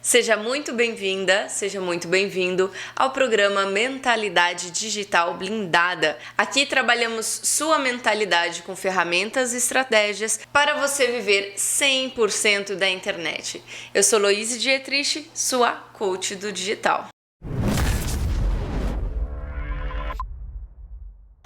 Seja muito bem-vinda, seja muito bem-vindo ao programa Mentalidade Digital Blindada. Aqui trabalhamos sua mentalidade com ferramentas e estratégias para você viver 100% da internet. Eu sou Loise Dietrich, sua coach do digital.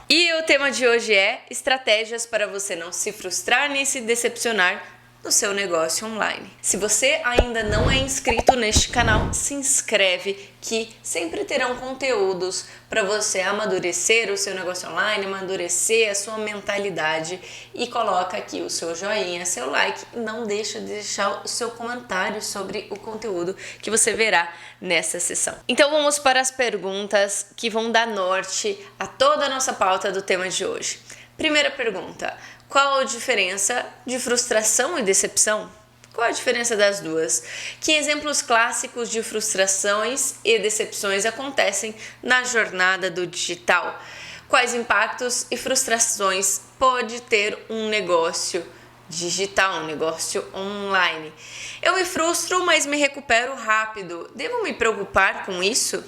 E o tema de hoje é estratégias para você não se frustrar nem se decepcionar no seu negócio online. Se você ainda não é inscrito neste canal, se inscreve que sempre terão conteúdos para você amadurecer o seu negócio online, amadurecer a sua mentalidade e coloca aqui o seu joinha, seu like e não deixa de deixar o seu comentário sobre o conteúdo que você verá nessa sessão. Então vamos para as perguntas que vão dar norte a toda a nossa pauta do tema de hoje. Primeira pergunta: qual a diferença de frustração e decepção? Qual a diferença das duas? Que exemplos clássicos de frustrações e decepções acontecem na jornada do digital? Quais impactos e frustrações pode ter um negócio digital, um negócio online? Eu me frustro, mas me recupero rápido. Devo me preocupar com isso?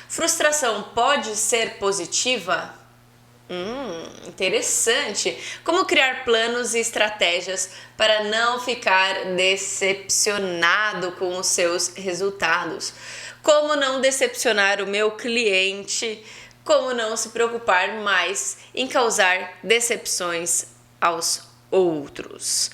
Frustração pode ser positiva? Interessante. Como criar planos e estratégias para não ficar decepcionado com os seus resultados? Como não decepcionar o meu cliente? Como não se preocupar mais em causar decepções aos outros?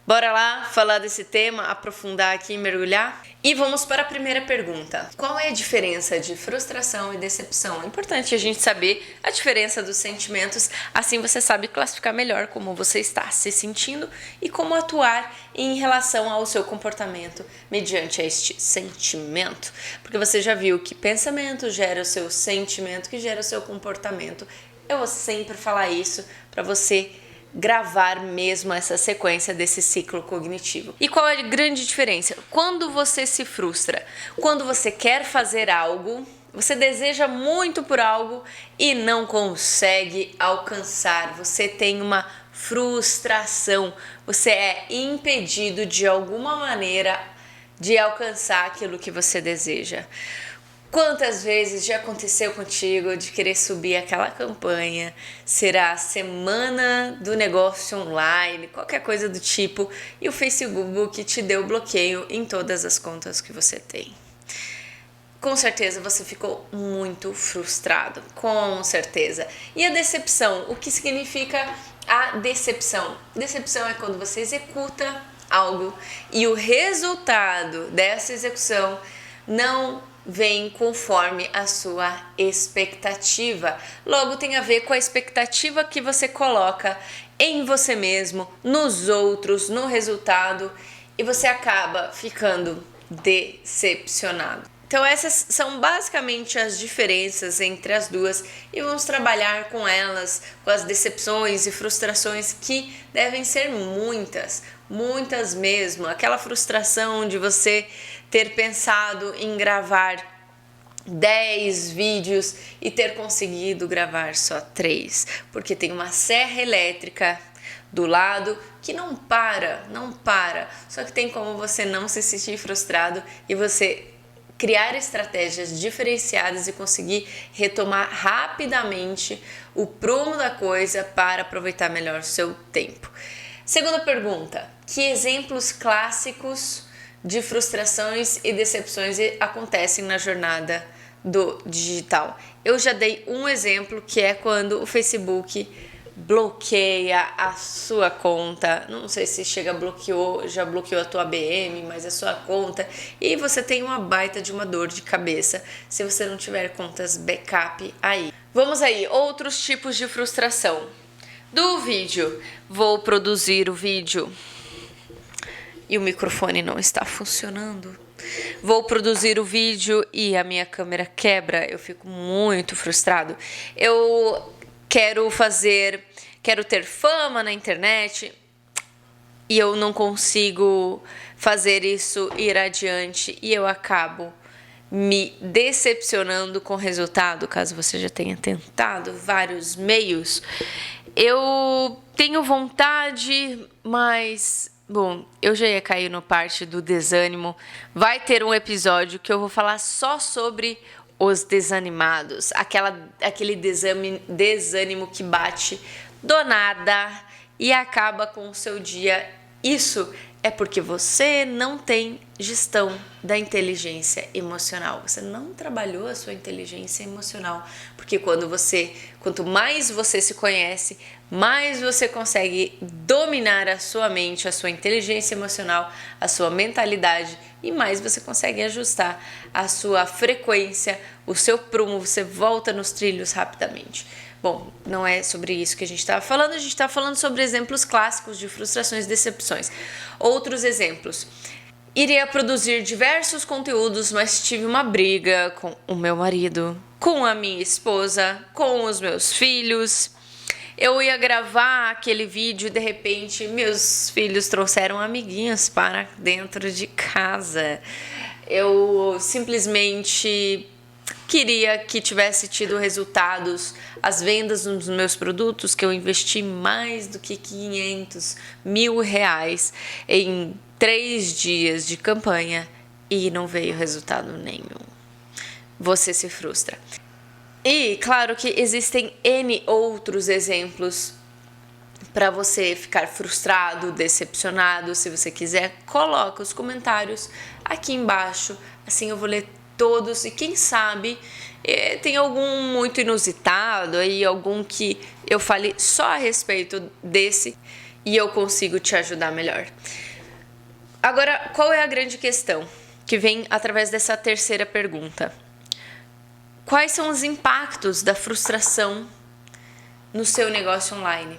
Bora lá falar desse tema, aprofundar aqui e mergulhar? E vamos para a primeira pergunta. Qual é a diferença de frustração e decepção? É importante a gente saber a diferença dos sentimentos, assim você sabe classificar melhor como você está se sentindo e como atuar em relação ao seu comportamento mediante este sentimento. Porque você já viu que pensamento gera o seu sentimento, que gera o seu comportamento. Eu vou sempre falar isso para você gravar mesmo essa sequência desse ciclo cognitivo. E qual é a grande diferença? Quando você se frustra, quando você quer fazer algo, você deseja muito por algo e não consegue alcançar, você tem uma frustração, você é impedido de alguma maneira de alcançar aquilo que você deseja. Quantas vezes já aconteceu contigo de querer subir aquela campanha, será a semana do negócio online, qualquer coisa do tipo, e o Facebook te deu bloqueio em todas as contas que você tem? Com certeza você ficou muito frustrado, com certeza. E a decepção, o que significa a decepção? Decepção é quando você executa algo e o resultado dessa execução não vem conforme a sua expectativa. Logo tem a ver com a expectativa que você coloca em você mesmo, nos outros, no resultado, e você acaba ficando decepcionado. Então essas são basicamente as diferenças entre as duas e vamos trabalhar com elas, com as decepções e frustrações que devem ser muitas mesmo. Aquela frustração de você ter pensado em gravar 10 vídeos e ter conseguido gravar só 3, porque tem uma serra elétrica do lado que não para, só que tem como você não se sentir frustrado e você criar estratégias diferenciadas e conseguir retomar rapidamente o prumo da coisa para aproveitar melhor o seu tempo. Segunda pergunta: que exemplos clássicos de frustrações e decepções acontecem na jornada do digital? Eu já dei um exemplo, que é quando o Facebook bloqueia a sua conta. Não sei se já bloqueou a tua ABM, mas a sua conta, e você tem uma baita de uma dor de cabeça se você não tiver contas backup aí. Vamos aí, outros tipos de frustração. Do vídeo, vou produzir o vídeo e o microfone não está funcionando. Vou produzir o vídeo e a minha câmera quebra, eu fico muito frustrado. Eu quero ter fama na internet e eu não consigo fazer isso ir adiante e eu acabo me decepcionando com o resultado, caso você já tenha tentado vários meios. Eu tenho vontade, mas Bom, eu já ia cair no parte do desânimo. Vai ter um episódio que eu vou falar só sobre os desanimados. Aquele desânimo que bate do nada e acaba com o seu dia. Isso é porque você não tem gestão da inteligência emocional. Você não trabalhou a sua inteligência emocional. Porque quanto mais você se conhece, mais você consegue dominar a sua mente, a sua inteligência emocional, a sua mentalidade e mais você consegue ajustar a sua frequência, o seu prumo, você volta nos trilhos rapidamente. Bom, não é sobre isso que a gente estava falando, a gente está falando sobre exemplos clássicos de frustrações e decepções. Outros exemplos. Iria produzir diversos conteúdos, mas tive uma briga com o meu marido, com a minha esposa, com os meus filhos. Eu ia gravar aquele vídeo e de repente meus filhos trouxeram amiguinhos para dentro de casa. Eu simplesmente queria que tivesse tido resultados, as vendas dos meus produtos, que eu investi mais do que R$500.000 em 3 dias de campanha e não veio resultado nenhum. Você se frustra. E claro que existem N outros exemplos para você ficar frustrado, decepcionado. Se você quiser, coloca os comentários aqui embaixo, assim eu vou ler todos e quem sabe tem algum muito inusitado aí, algum que eu fale só a respeito desse e eu consigo te ajudar melhor. Agora, qual é a grande questão que vem através dessa terceira pergunta? Quais são os impactos da frustração no seu negócio online?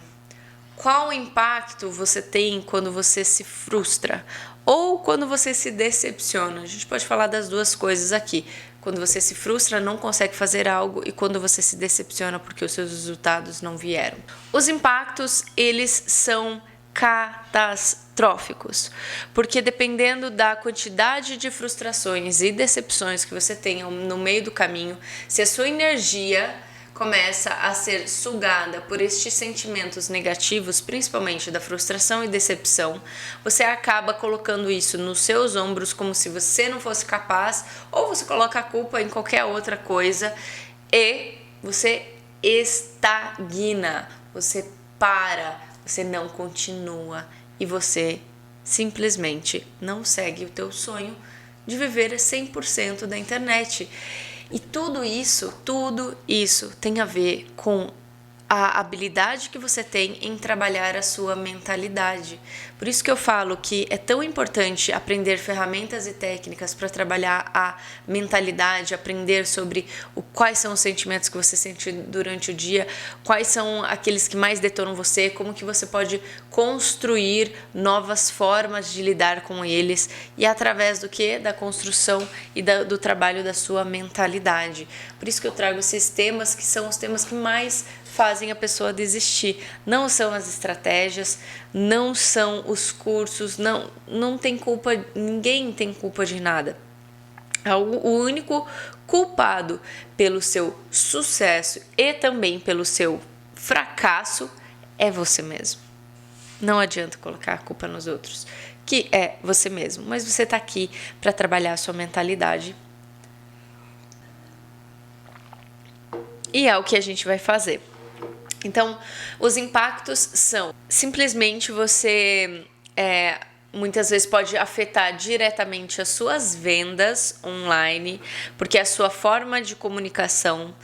Qual impacto você tem quando você se frustra ou quando você se decepciona? A gente pode falar das duas coisas aqui. Quando você se frustra, não consegue fazer algo e quando você se decepciona porque os seus resultados não vieram. Os impactos, eles são catastróficos, porque dependendo da quantidade de frustrações e decepções que você tenha no meio do caminho, se a sua energia começa a ser sugada por estes sentimentos negativos, principalmente da frustração e decepção, você acaba colocando isso nos seus ombros como se você não fosse capaz, ou você coloca a culpa em qualquer outra coisa e você estagna, você para, você não continua e você simplesmente não segue o teu sonho de viver 100% da internet. E tudo isso tem a ver com a habilidade que você tem em trabalhar a sua mentalidade. Por isso que eu falo que é tão importante aprender ferramentas e técnicas para trabalhar a mentalidade, aprender sobre quais são os sentimentos que você sente durante o dia, quais são aqueles que mais detonam você, como que você pode construir novas formas de lidar com eles e através do que? Da construção e do trabalho da sua mentalidade. Por isso que eu trago esses temas que são os temas que mais fazem a pessoa desistir. Não são as estratégias, não são os cursos, não tem culpa, ninguém tem culpa de nada. O único culpado pelo seu sucesso e também pelo seu fracasso é você mesmo. Não adianta colocar a culpa nos outros, que é você mesmo, mas você está aqui para trabalhar a sua mentalidade. E é o que a gente vai fazer. Então, os impactos são simplesmente você muitas vezes pode afetar diretamente as suas vendas online, porque a sua forma de comunicação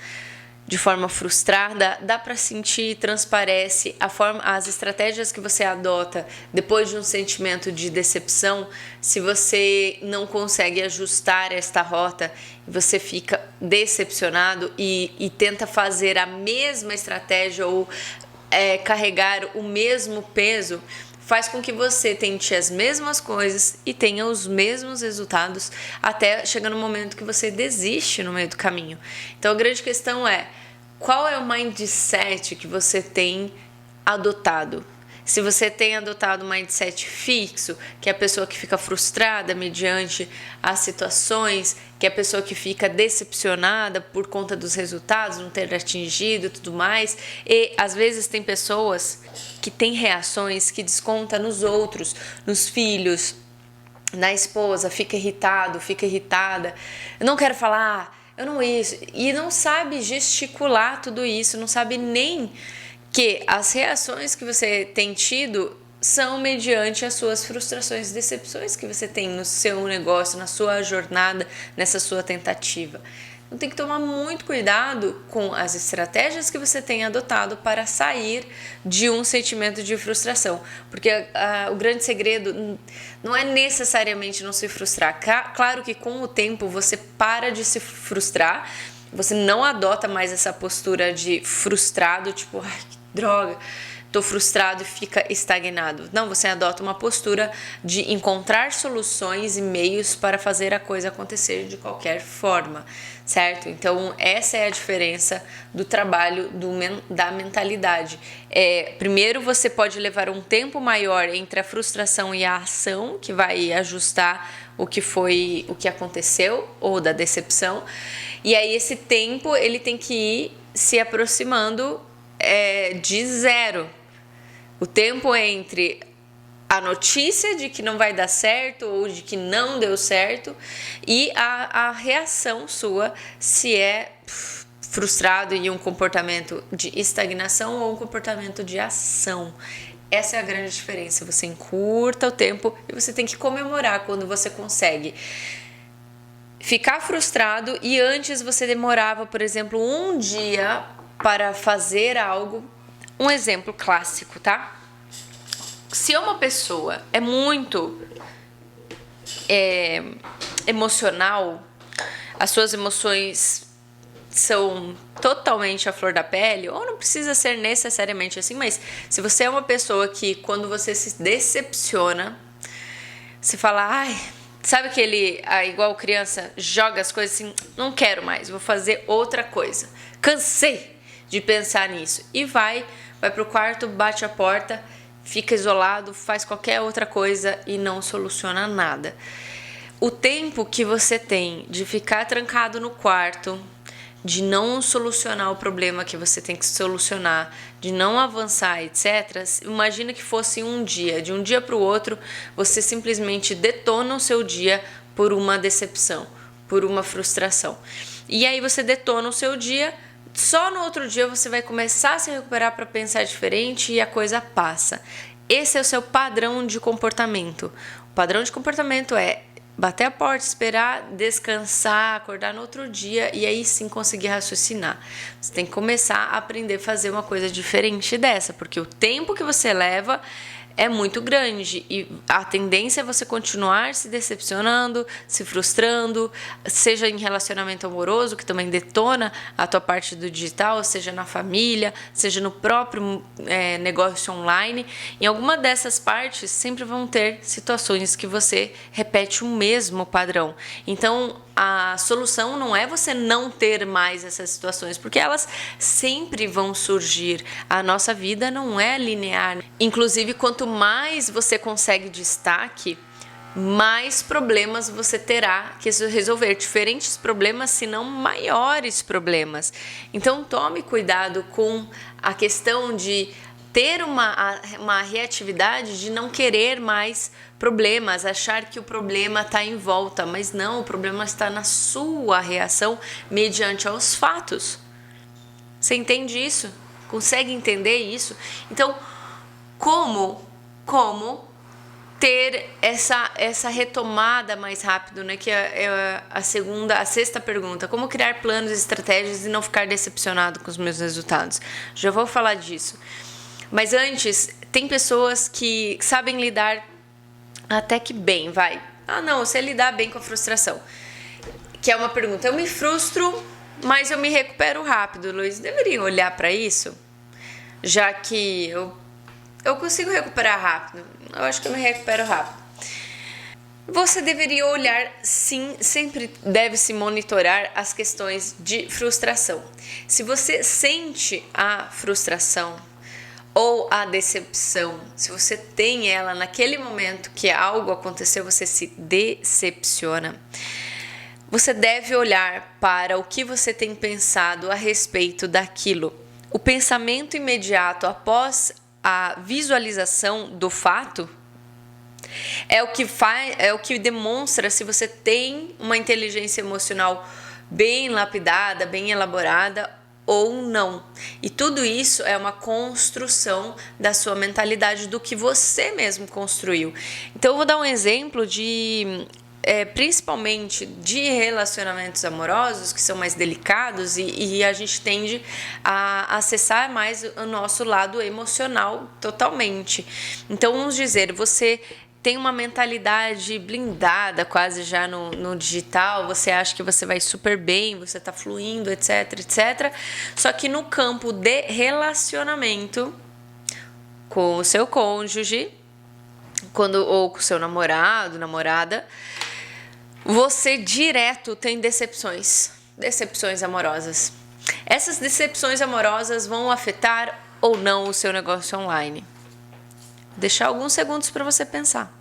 de forma frustrada, dá para sentir, transparece as estratégias que você adota depois de um sentimento de decepção. Se você não consegue ajustar esta rota, você fica decepcionado e tenta fazer a mesma estratégia ou carregar o mesmo peso, faz com que você tente as mesmas coisas e tenha os mesmos resultados até chegar no momento que você desiste no meio do caminho. Então a grande questão é, qual é o mindset que você tem adotado? Se você tem adotado um mindset fixo, que é a pessoa que fica frustrada mediante as situações, que é a pessoa que fica decepcionada por conta dos resultados, não ter atingido e tudo mais, e às vezes tem pessoas que têm reações que descontam nos outros, nos filhos, na esposa, fica irritado, fica irritada, eu não quero falar, eu não isso, e não sabe gesticular tudo isso, não sabe nem que as reações que você tem tido são mediante as suas frustrações e decepções que você tem no seu negócio, na sua jornada, nessa sua tentativa. Então tem que tomar muito cuidado com as estratégias que você tem adotado para sair de um sentimento de frustração. Porque o grande segredo não é necessariamente não se frustrar. Claro que com o tempo você para de se frustrar, você não adota mais essa postura de frustrado, tipo, ai, que droga, tô frustrado e fica estagnado. Não, você adota uma postura de encontrar soluções e meios para fazer a coisa acontecer de qualquer forma, certo? Então, essa é a diferença do trabalho da mentalidade. Primeiro, você pode levar um tempo maior entre a frustração e a ação, que vai ajustar o que aconteceu, ou da decepção. E aí, esse tempo, ele tem que ir se aproximando de zero. O tempo entre a notícia de que não vai dar certo ou de que não deu certo e a reação sua, se é frustrado em um comportamento de estagnação ou um comportamento de ação. Essa é a grande diferença. Você encurta o tempo e você tem que comemorar quando você consegue ficar frustrado e antes você demorava, por exemplo, um dia para fazer algo. Um exemplo clássico, tá? Se uma pessoa é muito emocional, as suas emoções são totalmente à flor da pele, ou não precisa ser necessariamente assim, mas se você é uma pessoa que quando você se decepciona, você fala, ai, sabe aquele, igual criança, joga as coisas assim, não quero mais, vou fazer outra coisa, cansei de pensar nisso, e vai pro quarto, bate a porta, fica isolado, faz qualquer outra coisa e não soluciona nada. O tempo que você tem de ficar trancado no quarto, de não solucionar o problema que você tem que solucionar, de não avançar, etc. Imagina que fosse um dia, de um dia para o outro, você simplesmente detona o seu dia por uma decepção, por uma frustração. E aí você detona o seu dia, só no outro dia você vai começar a se recuperar para pensar diferente e a coisa passa. Esse é o seu padrão de comportamento. O padrão de comportamento é bater a porta, esperar, descansar, acordar no outro dia e aí sim conseguir raciocinar. Você tem que começar a aprender a fazer uma coisa diferente dessa, porque o tempo que você leva é muito grande e a tendência é você continuar se decepcionando, se frustrando, seja em relacionamento amoroso, que também detona a tua parte do digital, seja na família, seja no próprio negócio online. Em alguma dessas partes sempre vão ter situações que você repete o mesmo padrão. Então, a solução não é você não ter mais essas situações, porque elas sempre vão surgir. A nossa vida não é linear. Inclusive, quanto mais você consegue destaque, mais problemas você terá que resolver. Diferentes problemas, se não maiores problemas. Então, tome cuidado com a questão de ter uma reatividade de não querer mais problemas, achar que o problema está em volta, mas não, o problema está na sua reação mediante aos fatos. Você entende isso? Consegue entender isso? Então, como ter essa retomada mais rápido, né? Que é a sexta pergunta. Como criar planos e estratégias e não ficar decepcionado com os meus resultados? Já vou falar disso. Mas antes, tem pessoas que sabem lidar até que bem, vai. Não, você lidar bem com a frustração. Que é uma pergunta. Eu me frustro, mas eu me recupero rápido. Luiz, deveria olhar para isso? Já que eu consigo recuperar rápido. Eu acho que eu me recupero rápido. Você deveria olhar, sim, sempre deve se monitorar as questões de frustração. Se você sente a frustração, ou a decepção, se você tem ela naquele momento que algo aconteceu, você se decepciona, você deve olhar para o que você tem pensado a respeito daquilo. O pensamento imediato após a visualização do fato é o que demonstra se você tem uma inteligência emocional bem lapidada, bem elaborada ou não. E tudo isso é uma construção da sua mentalidade, do que você mesmo construiu. Então eu vou dar um exemplo de principalmente de relacionamentos amorosos que são mais delicados e a gente tende a acessar mais o nosso lado emocional totalmente. Então vamos dizer, você tem uma mentalidade blindada quase já no digital, você acha que você vai super bem, você tá fluindo, etc, etc. Só que no campo de relacionamento com o seu cônjuge, ou com o seu namorado, namorada, você direto tem decepções amorosas. Essas decepções amorosas vão afetar ou não o seu negócio online. Vou deixar alguns segundos para você pensar.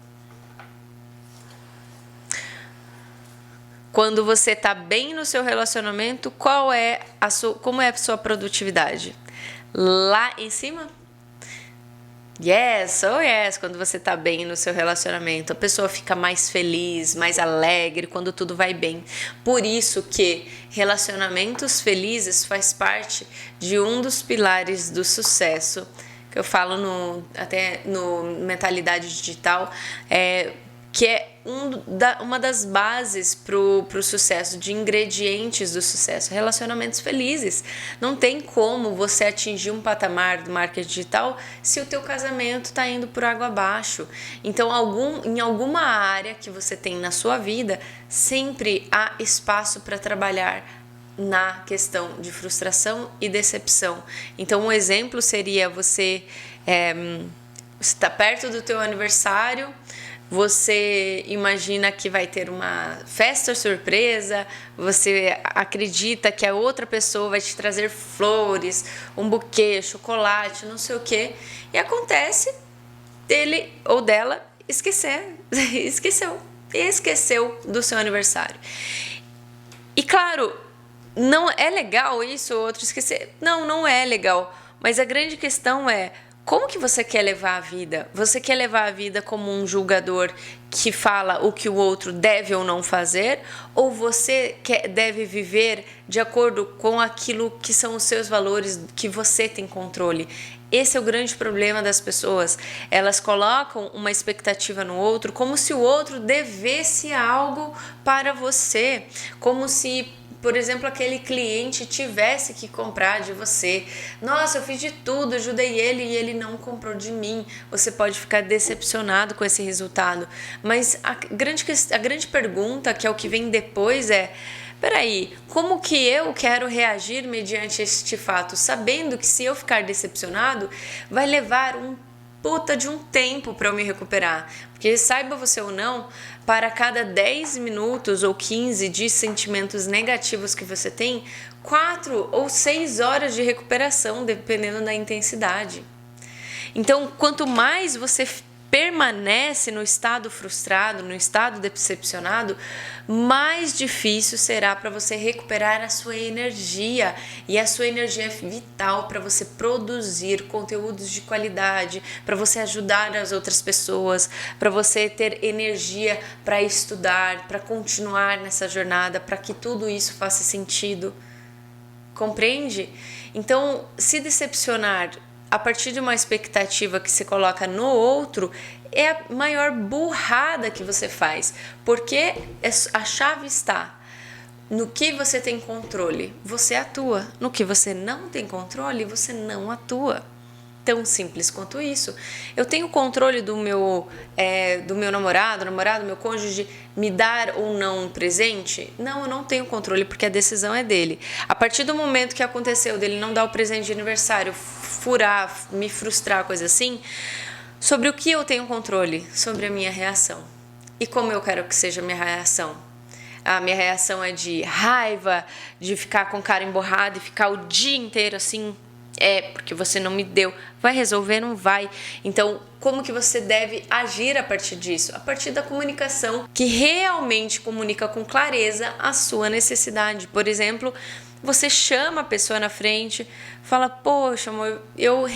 Quando você está bem no seu relacionamento, como é a sua produtividade? Lá em cima? Yes, oh yes, quando você tá bem no seu relacionamento, a pessoa fica mais feliz, mais alegre quando tudo vai bem. Por isso que relacionamentos felizes faz parte de um dos pilares do sucesso, que eu falo até no Mentalidade Digital, que é uma das bases pro sucesso, de ingredientes do sucesso, relacionamentos felizes. Não tem como você atingir um patamar do marketing digital se o teu casamento está indo por água abaixo. Então, em alguma área que você tem na sua vida, sempre há espaço para trabalhar na questão de frustração e decepção. Então, um exemplo seria você está perto do teu aniversário, você imagina que vai ter uma festa surpresa, você acredita que a outra pessoa vai te trazer flores, um buquê, chocolate, não sei o quê, e acontece dele ou dela esqueceu do seu aniversário. E claro, não é legal isso, outro esquecer. Não é legal, mas a grande questão é: como que você quer levar a vida? Você quer levar a vida como um julgador que fala o que o outro deve ou não fazer? Ou você deve viver de acordo com aquilo que são os seus valores, que você tem controle? Esse é o grande problema das pessoas. Elas colocam uma expectativa no outro como se o outro devesse algo para você. Como se, por exemplo, aquele cliente tivesse que comprar de você. Nossa, eu fiz de tudo, ajudei ele e ele não comprou de mim. Você pode ficar decepcionado com esse resultado. Mas a grande pergunta, que é o que vem depois, é: peraí, como que eu quero reagir mediante este fato, sabendo que se eu ficar decepcionado, vai levar um puta de um tempo para eu me recuperar? Porque, saiba você ou não, para cada 10 minutos ou 15 de sentimentos negativos que você tem, 4 ou 6 horas de recuperação, dependendo da intensidade. Então, quanto mais você permanece no estado frustrado, no estado decepcionado, mais difícil será para você recuperar a sua energia. E a sua energia é vital para você produzir conteúdos de qualidade, para você ajudar as outras pessoas, para você ter energia para estudar, para continuar nessa jornada, para que tudo isso faça sentido. Compreende? Então, se decepcionar a partir de uma expectativa que se coloca no outro é a maior burrada que você faz, porque a chave está no que você tem controle, você atua. No que você não tem controle, você não atua. Tão simples quanto isso. Eu tenho controle do meu namorado, meu cônjuge, me dar ou não um presente? Não, eu não tenho controle, porque a decisão é dele. A partir do momento que aconteceu dele não dar o presente de aniversário, furar, me frustrar, coisa assim, sobre o que eu tenho controle? Sobre a minha reação. E como eu quero que seja a minha reação? A minha reação é de raiva, de ficar com cara emborrada e ficar o dia inteiro assim, Porque você não me deu. Vai resolver? Não vai. Então, como que você deve agir a partir disso? A partir da comunicação que realmente comunica com clareza a sua necessidade. Por exemplo, você chama a pessoa na frente, fala, poxa, amor, eu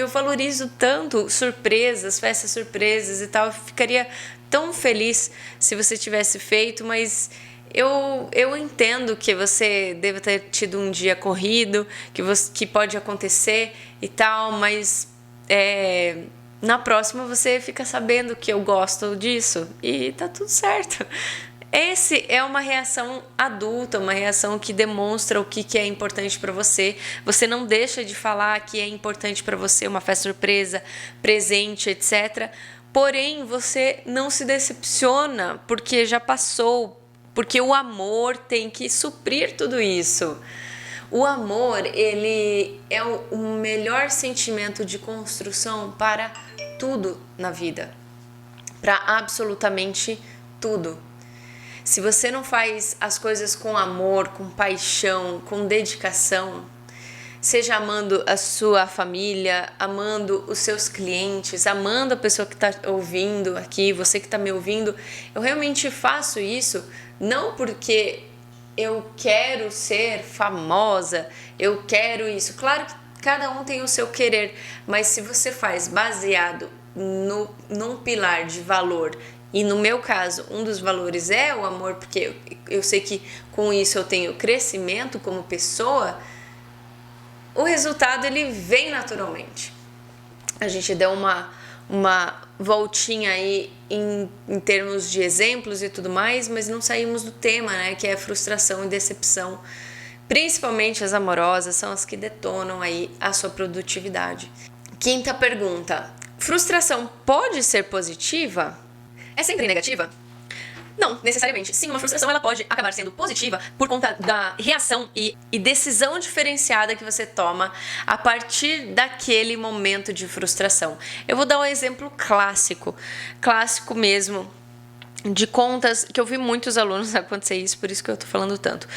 valorizo tanto surpresas, festas surpresas e tal, eu ficaria tão feliz se você tivesse feito, mas eu entendo que você deve ter tido um dia corrido, que pode acontecer e tal, mas na próxima você fica sabendo que eu gosto disso e tá tudo certo. Esse é uma reação adulta, uma reação que demonstra o que é importante para você. Você não deixa de falar que é importante para você uma festa surpresa, presente, etc. Porém, você não se decepciona porque já passou, porque o amor tem que suprir tudo isso. O amor, ele é o melhor sentimento de construção para tudo na vida, para absolutamente tudo. Se você não faz as coisas com amor, com paixão, com dedicação, seja amando a sua família, amando os seus clientes, amando a pessoa que está ouvindo aqui, você que está me ouvindo, eu realmente faço isso não porque eu quero ser famosa, eu quero isso. Claro que cada um tem o seu querer, mas se você faz baseado num pilar de valor, e no meu caso, um dos valores é o amor, porque eu sei que com isso eu tenho crescimento como pessoa, o resultado ele vem naturalmente. A gente deu uma voltinha aí em termos de exemplos e tudo mais, mas não saímos do tema, né, que é frustração e decepção. Principalmente as amorosas são as que detonam aí a sua produtividade. Quinta pergunta: frustração pode ser positiva? É sempre negativa? Não, necessariamente. Sim, uma frustração ela pode acabar sendo positiva por conta da reação e decisão diferenciada que você toma a partir daquele momento de frustração. Eu vou dar um exemplo clássico mesmo, de contas, que eu vi muitos alunos acontecer isso, por isso que eu tô falando tanto.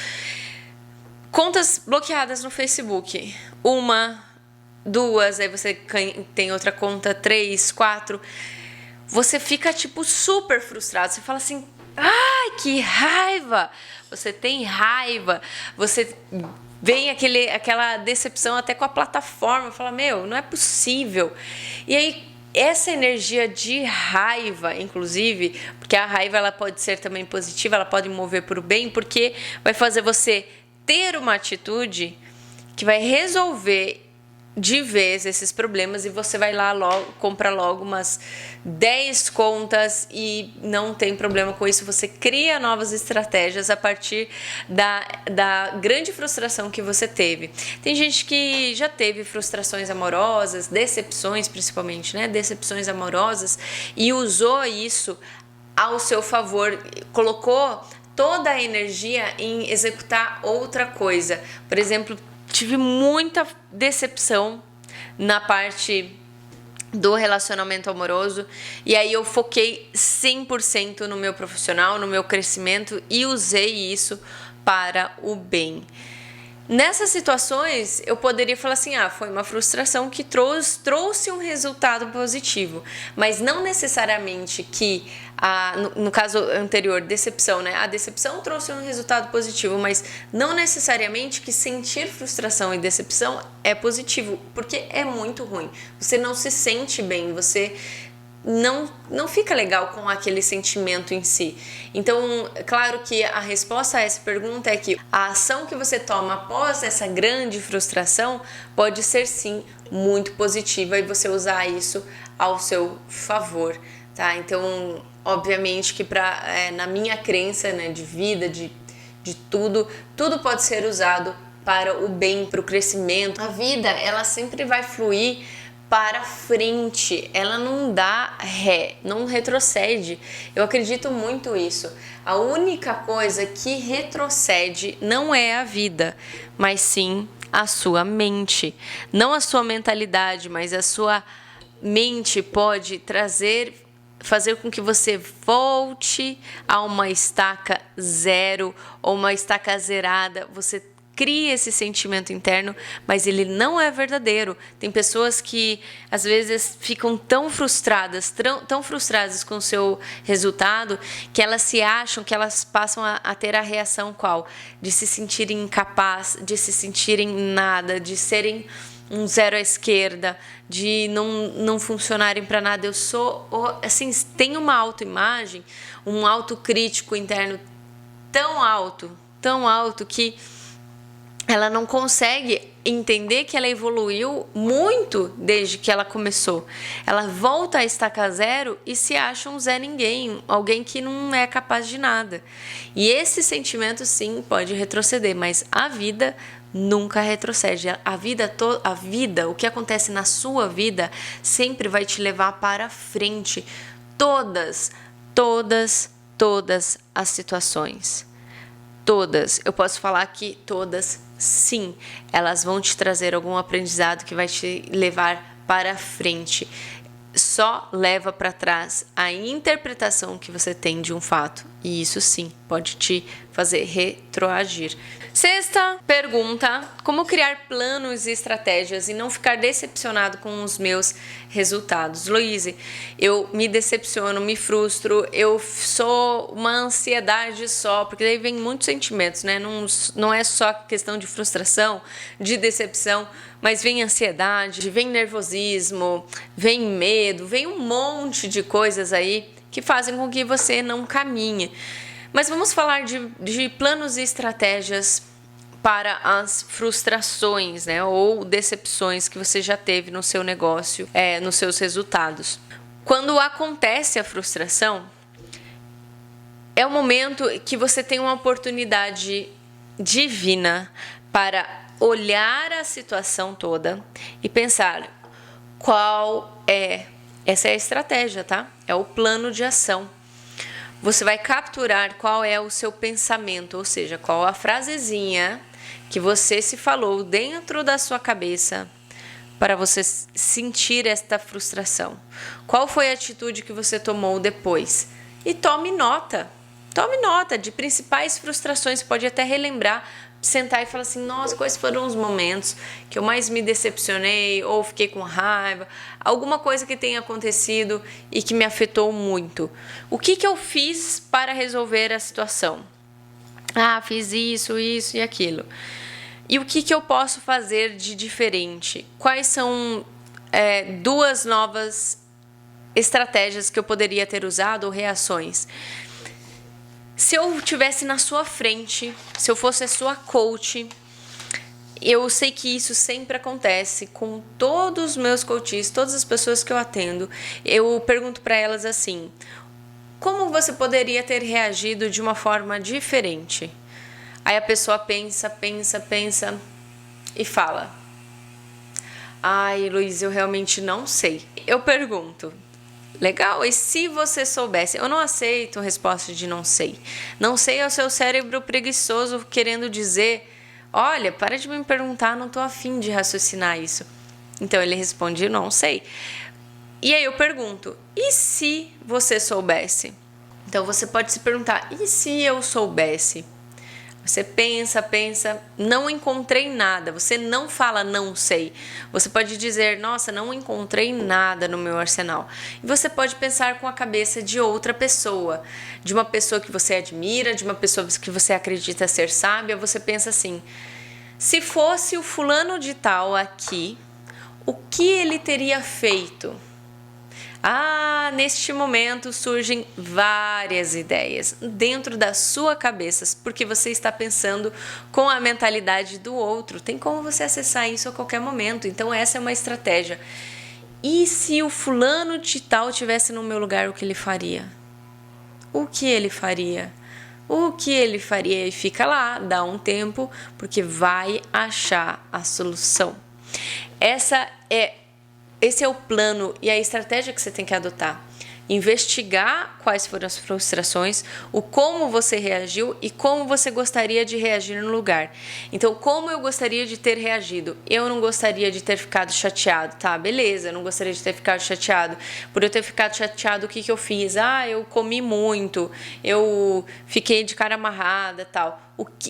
Contas bloqueadas no Facebook. 1, 2, aí você tem outra conta, 3, 4. Você fica, super frustrado. Você fala assim, ai, que raiva! Você tem raiva. Você vem aquela decepção até com a plataforma. Fala, não é possível. E aí, essa energia de raiva, inclusive, porque a raiva ela pode ser também positiva, ela pode mover para o bem, porque vai fazer você ter uma atitude que vai resolver de vez esses problemas e você vai lá logo, compra logo umas 10 contas e não tem problema com isso. Você cria novas estratégias a partir da grande frustração que você teve. Tem gente que já teve frustrações amorosas, decepções principalmente, né? Decepções amorosas e usou isso ao seu favor, colocou toda a energia em executar outra coisa. Por exemplo, tive muita decepção na parte do relacionamento amoroso e aí eu foquei 100% no meu profissional, no meu crescimento e usei isso para o bem. Nessas situações, eu poderia falar assim, foi uma frustração que trouxe um resultado positivo, mas não necessariamente que, no caso anterior, decepção, né? A decepção trouxe um resultado positivo, mas não necessariamente que sentir frustração e decepção é positivo, porque é muito ruim. Você não se sente bem, você não fica legal com aquele sentimento em si. Então, claro que a resposta a essa pergunta é que a ação que você toma após essa grande frustração pode ser sim muito positiva e você usar isso ao seu favor, tá? Então, obviamente que na minha crença, né, de vida, de tudo pode ser usado para o bem, para o crescimento. A vida, ela sempre vai fluir para frente, ela não dá ré, não retrocede. Eu acredito muito isso. A única coisa que retrocede não é a vida, mas sim a sua mente. Não a sua mentalidade, mas a sua mente pode fazer com que você volte a uma estaca zero ou uma estaca zerada. Você cria esse sentimento interno, mas ele não é verdadeiro. Tem pessoas que às vezes ficam tão frustradas com o seu resultado, que elas se acham, que elas passam a ter a reação qual? De se sentirem incapazes, de se sentirem nada, de serem um zero à esquerda, de não funcionarem para nada. Eu sou, assim, tenho uma autoimagem, um autocrítico interno tão alto que ela não consegue entender que ela evoluiu muito desde que ela começou. Ela volta a estaca zero e se acha um Zé Ninguém, alguém que não é capaz de nada. E esse sentimento, sim, pode retroceder, mas a vida nunca retrocede. A vida, o que acontece na sua vida, sempre vai te levar para frente. Todas as situações. Todas. Eu posso falar que todas, sim, elas vão te trazer algum aprendizado que vai te levar para frente. Só leva para trás a interpretação que você tem de um fato. E isso, sim, pode te fazer retroagir. Sexta pergunta: como criar planos e estratégias e não ficar decepcionado com os meus resultados? Luíse, eu me decepciono, me frustro, eu sou uma ansiedade só, porque daí vem muitos sentimentos, né? Não é só questão de frustração, de decepção, mas vem ansiedade, vem nervosismo, vem medo, vem um monte de coisas aí que fazem com que você não caminhe. Mas vamos falar de planos e estratégias para as frustrações, né, ou decepções que você já teve no seu negócio, nos seus resultados. Quando acontece a frustração, é o momento que você tem uma oportunidade divina para olhar a situação toda e pensar qual é. Essa é a estratégia, tá? É o plano de ação. Você vai capturar qual é o seu pensamento, ou seja, qual a frasezinha que você se falou dentro da sua cabeça para você sentir esta frustração. Qual foi a atitude que você tomou depois? E tome nota de principais frustrações. Você pode até relembrar, sentar e falar assim: nossa, quais foram os momentos que eu mais me decepcionei ou fiquei com raiva, alguma coisa que tenha acontecido e que me afetou muito. O que eu fiz para resolver a situação? Fiz isso e aquilo. E o que eu posso fazer de diferente? Quais são duas novas estratégias que eu poderia ter usado ou reações? Se eu estivesse na sua frente, se eu fosse a sua coach, eu sei que isso sempre acontece com todos os meus coaches, todas as pessoas que eu atendo. Eu pergunto para elas assim: como você poderia ter reagido de uma forma diferente? Aí a pessoa pensa e fala: ai, Luiz, eu realmente não sei. Eu pergunto: legal, e se você soubesse? Eu não aceito resposta de não sei. Não sei é o seu cérebro preguiçoso querendo dizer: olha, para de me perguntar, não estou afim de raciocinar isso. Então ele responde: não sei. E aí eu pergunto: e se você soubesse? Então você pode se perguntar: e se eu soubesse? Você pensa, não encontrei nada. Você não fala não sei. Você pode dizer: nossa, não encontrei nada no meu arsenal. E você pode pensar com a cabeça de outra pessoa, de uma pessoa que você admira, de uma pessoa que você acredita ser sábia. Você pensa assim: se fosse o fulano de tal aqui, o que ele teria feito? Neste momento surgem várias ideias dentro da sua cabeça, porque você está pensando com a mentalidade do outro. Tem como você acessar isso a qualquer momento. Então essa é uma estratégia. E se o fulano de tal estivesse no meu lugar, o que ele faria? O que ele faria? O que ele faria? E fica lá, dá um tempo, porque vai achar a solução. Esse é o plano e a estratégia que você tem que adotar. investigar quais foram as frustrações, o como você reagiu e como você gostaria de reagir no lugar. Então, como eu gostaria de ter reagido? Eu não gostaria de ter ficado chateado, tá? Beleza, eu não gostaria de ter ficado chateado. Por eu ter ficado chateado, o que eu fiz? Eu comi muito, eu fiquei de cara amarrada, tal.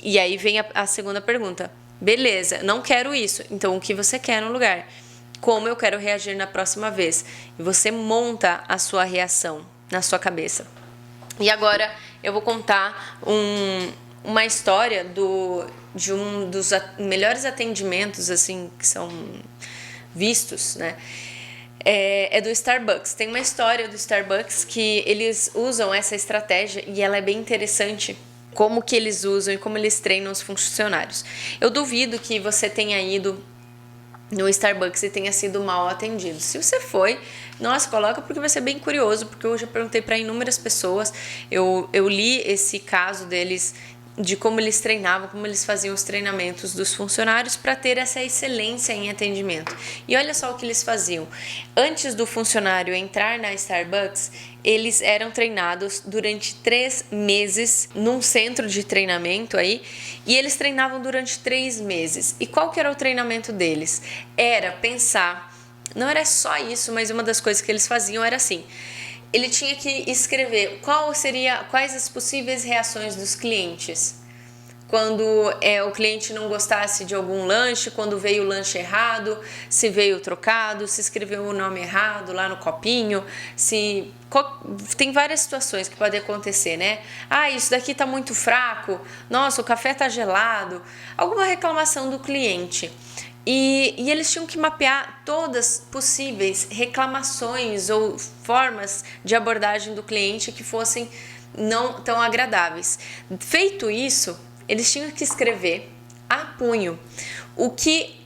E aí vem a segunda pergunta. Beleza, não quero isso. Então, o que você quer no lugar? Como eu quero reagir na próxima vez? E você monta a sua reação na sua cabeça. E agora eu vou contar uma história de um dos melhores atendimentos assim que são vistos, né? É do Starbucks. Tem uma história do Starbucks que eles usam essa estratégia e ela é bem interessante. Como que eles usam e como eles treinam os funcionários. Eu duvido que você tenha ido no Starbucks e tenha sido mal atendido. Se você foi, nossa, coloca porque vai ser bem curioso, porque eu já perguntei para inúmeras pessoas, eu li esse caso deles, de como eles treinavam, como eles faziam os treinamentos dos funcionários para ter essa excelência em atendimento. E olha só o que eles faziam. Antes do funcionário entrar na Starbucks, eles eram treinados durante 3 meses num centro de treinamento aí, e eles treinavam durante 3 meses. E qual que era o treinamento deles? Era pensar, não era só isso, mas uma das coisas que eles faziam era assim, ele tinha que escrever quais as possíveis reações dos clientes. Quando o cliente não gostasse de algum lanche, quando veio o lanche errado, se veio trocado, se escreveu o nome errado lá no copinho, tem várias situações que podem acontecer, né? Isso daqui tá muito fraco, nossa, o café tá gelado, alguma reclamação do cliente. E eles tinham que mapear todas possíveis reclamações ou formas de abordagem do cliente que fossem não tão agradáveis. Feito isso, eles tinham que escrever a punho o que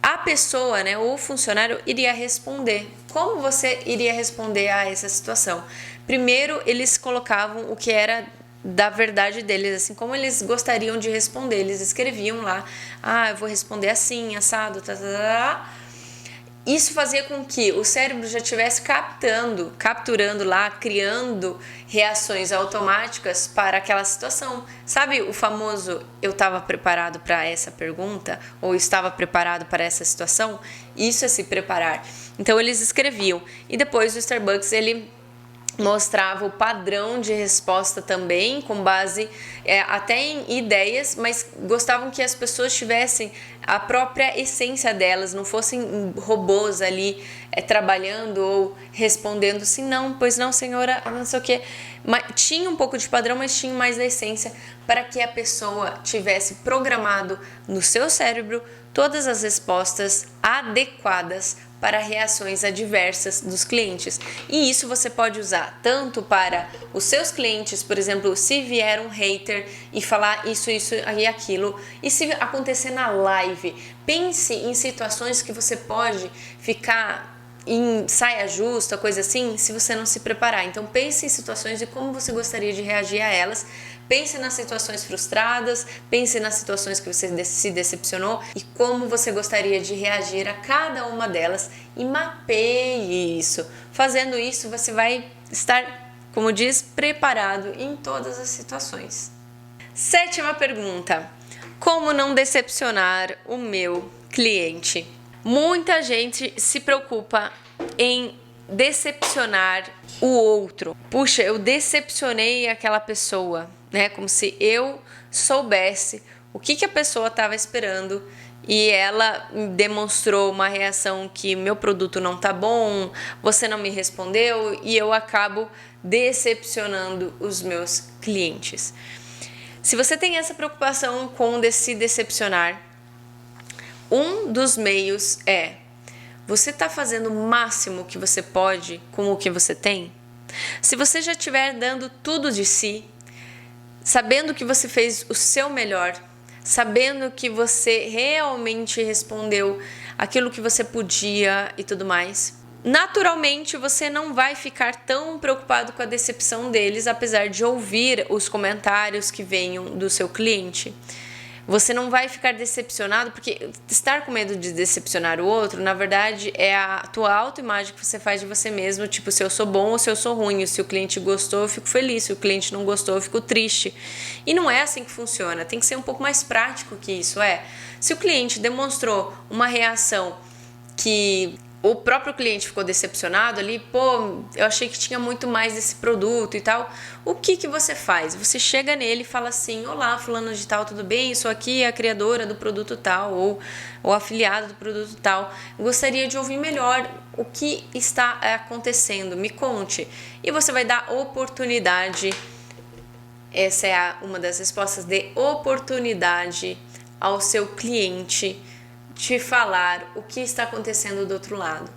a pessoa, né, ou o funcionário iria responder. Como você iria responder a essa situação? Primeiro, eles colocavam o que era da verdade deles, assim como eles gostariam de responder. Eles escreviam lá, eu vou responder assim, assado, Isso fazia com que o cérebro já estivesse capturando lá, criando reações automáticas para aquela situação. Sabe o famoso eu estava preparado para essa pergunta ou estava preparado para essa situação? Isso é se preparar. Então eles escreviam e depois o Starbucks ele mostrava o padrão de resposta também, com base até em ideias, mas gostavam que as pessoas tivessem a própria essência delas, não fossem robôs ali trabalhando ou respondendo assim, não, pois não, senhora, não sei o que. Tinha um pouco de padrão, mas tinha mais da essência para que a pessoa tivesse programado no seu cérebro todas as respostas adequadas para reações adversas dos clientes. E isso você pode usar tanto para os seus clientes, por exemplo, se vier um hater e falar isso e aquilo, e se acontecer na live, pense em situações que você pode ficar em saia justa, coisa assim, se você não se preparar. Então pense em situações e como você gostaria de reagir a elas. Pense nas situações frustradas, pense nas situações que você se decepcionou e como você gostaria de reagir a cada uma delas e mapeie isso. Fazendo isso, você vai estar, como diz, preparado em todas as situações. 7ª pergunta: como não decepcionar o meu cliente? Muita gente se preocupa em decepcionar o outro. Puxa, eu decepcionei aquela pessoa, né? Como se eu soubesse o que a pessoa estava esperando e ela demonstrou uma reação que meu produto não tá bom, você não me respondeu e eu acabo decepcionando os meus clientes. Se você tem essa preocupação com se decepcionar, um dos meios você está fazendo o máximo que você pode com o que você tem? Se você já estiver dando tudo de si, sabendo que você fez o seu melhor, sabendo que você realmente respondeu aquilo que você podia e tudo mais, naturalmente você não vai ficar tão preocupado com a decepção deles, apesar de ouvir os comentários que venham do seu cliente. Você não vai ficar decepcionado, porque estar com medo de decepcionar o outro, na verdade, é a tua autoimagem que você faz de você mesmo, tipo, se eu sou bom ou se eu sou ruim. Se o cliente gostou, eu fico feliz. Se o cliente não gostou, eu fico triste. E não é assim que funciona. Tem que ser um pouco mais prático que isso. Se o cliente demonstrou uma reação que o próprio cliente ficou decepcionado ali, pô, eu achei que tinha muito mais desse produto e tal. O que você faz? Você chega nele e fala assim: olá, fulano de tal, tudo bem? Eu sou aqui a criadora do produto tal ou afiliado do produto tal. Gostaria de ouvir melhor o que está acontecendo, me conte. E você vai dar oportunidade, essa é uma das respostas, de oportunidade ao seu cliente te falar o que está acontecendo do outro lado.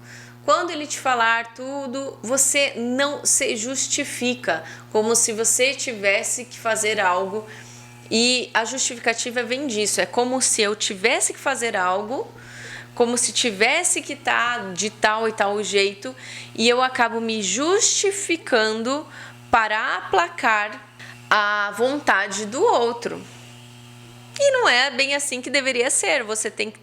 Quando ele te falar tudo, você não se justifica, como se você tivesse que fazer algo, e a justificativa vem disso, é como se eu tivesse que fazer algo, como se tivesse que estar de tal e tal jeito, e eu acabo me justificando para aplacar a vontade do outro. E não é bem assim que deveria ser. Você tem que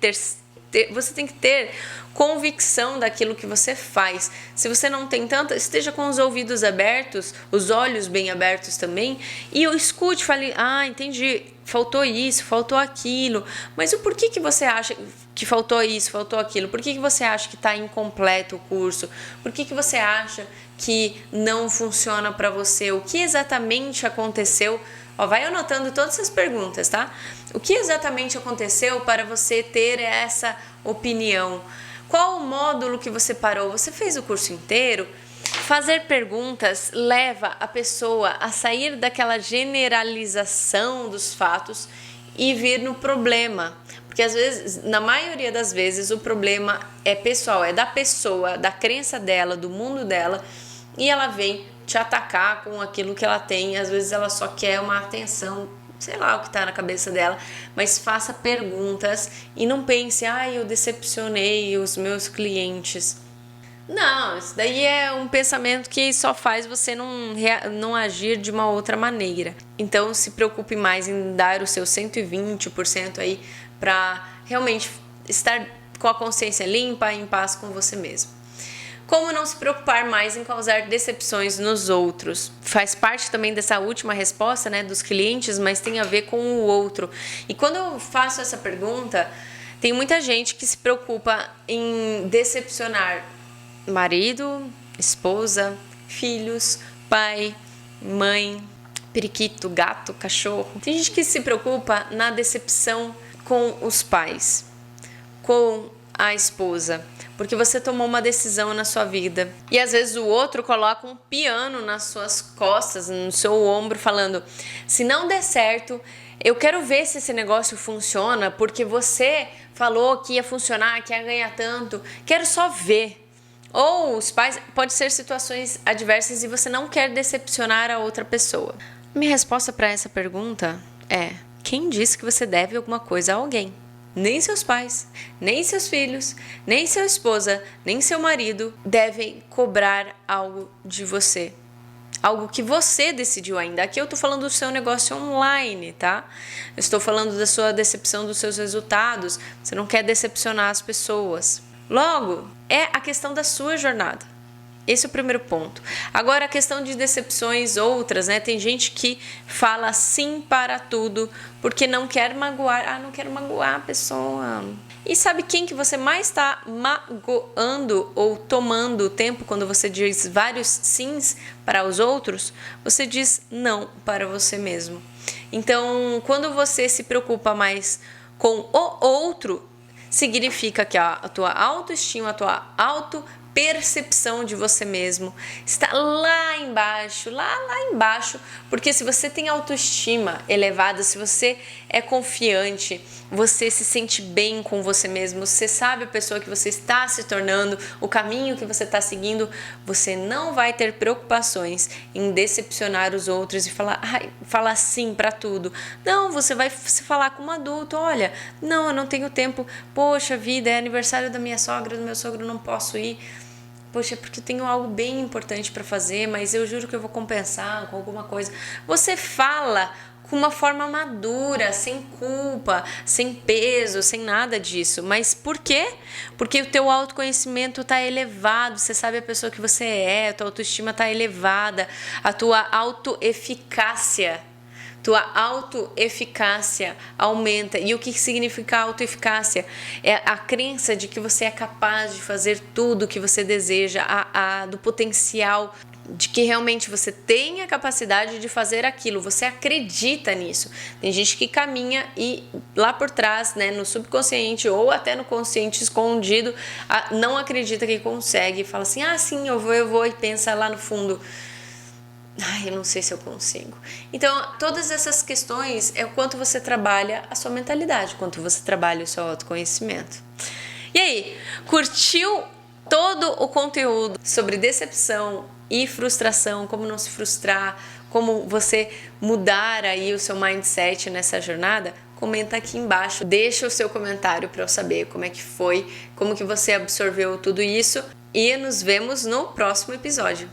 ter convicção daquilo que você faz. Se você não tem tanta, esteja com os ouvidos abertos, os olhos bem abertos também, e eu escute, fale: entendi, faltou isso, faltou aquilo, mas o porquê que você acha que faltou isso, faltou aquilo? Por que você acha que está incompleto o curso? Por que você acha que não funciona para você? O que exatamente aconteceu? Vai anotando todas essas perguntas, tá? O que exatamente aconteceu para você ter essa opinião? Qual o módulo que você parou? Você fez o curso inteiro? Fazer perguntas leva a pessoa a sair daquela generalização dos fatos e vir no problema. Porque às vezes, na maioria das vezes, o problema é pessoal, é da pessoa, da crença dela, do mundo dela, e ela vem te atacar com aquilo que ela tem. Às vezes ela só quer uma atenção, sei lá o que está na cabeça dela, mas faça perguntas e não pense: eu decepcionei os meus clientes. Não, isso daí é um pensamento que só faz você não agir de uma outra maneira. Então se preocupe mais em dar o seu 120% aí para realmente estar com a consciência limpa e em paz com você mesmo. Como não se preocupar mais em causar decepções nos outros? Faz parte também dessa última resposta, né, dos clientes, mas tem a ver com o outro. E quando eu faço essa pergunta, tem muita gente que se preocupa em decepcionar marido, esposa, filhos, pai, mãe, periquito, gato, cachorro. Tem gente que se preocupa na decepção com os pais, com a esposa, porque você tomou uma decisão na sua vida. E às vezes o outro coloca um piano nas suas costas, no seu ombro, falando: se não der certo, eu quero ver se esse negócio funciona, porque você falou que ia funcionar, que ia ganhar tanto, quero só ver. Ou os pais, pode ser situações adversas e você não quer decepcionar a outra pessoa. Minha resposta para essa pergunta é: quem disse que você deve alguma coisa a alguém? Nem seus pais, nem seus filhos, nem sua esposa, nem seu marido devem cobrar algo de você. Algo que você decidiu ainda. Aqui eu estou falando do seu negócio online, tá? Eu estou falando da sua decepção dos seus resultados. Você não quer decepcionar as pessoas. Logo, é a questão da sua jornada. Esse é o primeiro ponto. Agora, a questão de decepções outras, né? Tem gente que fala sim para tudo porque não quer magoar. Não quero magoar a pessoa. E sabe quem que você mais está magoando ou tomando tempo quando você diz vários sims para os outros? Você diz não para você mesmo. Então, quando você se preocupa mais com o outro, significa que a tua autoestima, a tua percepção de você mesmo está lá embaixo, lá embaixo, porque se você tem autoestima elevada, se você é confiante, você se sente bem com você mesmo, você sabe a pessoa que você está se tornando, o caminho que você está seguindo, você não vai ter preocupações em decepcionar os outros e falar sim para tudo. Não, você vai se falar como adulto: olha, não, eu não tenho tempo, poxa vida, é aniversário da minha sogra, do meu sogro, não posso ir. Poxa, porque eu tenho algo bem importante para fazer, mas eu juro que eu vou compensar com alguma coisa. Você fala com uma forma madura, sem culpa, sem peso, sem nada disso. Mas por quê? Porque o teu autoconhecimento está elevado, você sabe a pessoa que você é, a tua autoestima está elevada, a tua autoeficácia aumenta. E o que significa autoeficácia? É a crença de que você é capaz de fazer tudo o que você deseja, do potencial, de que realmente você tem a capacidade de fazer aquilo, você acredita nisso. Tem gente que caminha e lá por trás, né, no subconsciente ou até no consciente escondido, não acredita que consegue e fala assim, sim, eu vou, e pensa lá no fundo, eu não sei se eu consigo. Então, todas essas questões é o quanto você trabalha a sua mentalidade, quanto você trabalha o seu autoconhecimento. E aí, curtiu todo o conteúdo sobre decepção e frustração, como não se frustrar, como você mudar aí o seu mindset nessa jornada? Comenta aqui embaixo, deixa o seu comentário para eu saber como é que foi, como que você absorveu tudo isso, e nos vemos no próximo episódio.